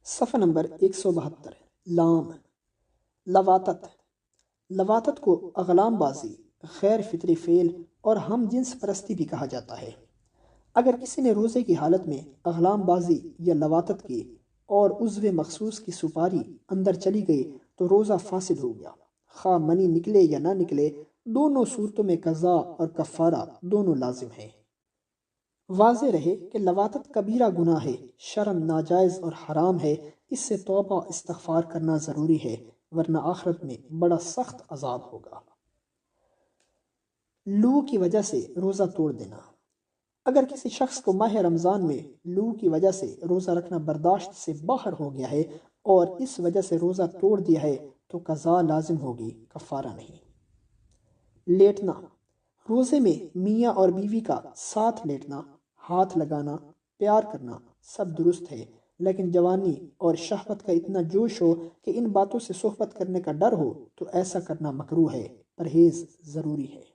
صفحہ نمبر 172 لام لواتت۔ لواتت کو اغلام بازی، غیر فطری فعل اور ہم جنس پرستی بھی کہا جاتا ہے۔ اگر کسی نے روزے کی حالت میں اغلام بازی یا لواتت کی اور عضو مخصوص کی سپاری اندر چلی گئی تو روزہ فاسد ہو گیا، خواہ منی نکلے یا نہ نکلے، دونوں صورتوں میں قضا اور کفارہ دونوں لازم ہیں۔ واضح رہے کہ لواتت کبیرہ گناہ ہے، شرم ناجائز اور حرام ہے، اس سے توبہ استغفار کرنا ضروری ہے، ورنہ آخرت میں بڑا سخت عذاب ہوگا۔ لو کی وجہ سے روزہ توڑ دینا۔ اگر کسی شخص کو ماہ رمضان میں لو کی وجہ سے روزہ رکھنا برداشت سے باہر ہو گیا ہے اور اس وجہ سے روزہ توڑ دیا ہے تو قضا لازم ہوگی، کفارہ نہیں۔ لیٹنا۔ روزے میں میاں اور بیوی کا ساتھ لیٹنا، ہاتھ لگانا، پیار کرنا سب درست ہے، لیکن جوانی اور شہوت کا اتنا جوش ہو کہ ان باتوں سے صحبت کرنے کا ڈر ہو تو ایسا کرنا مکروہ ہے، پرہیز ضروری ہے۔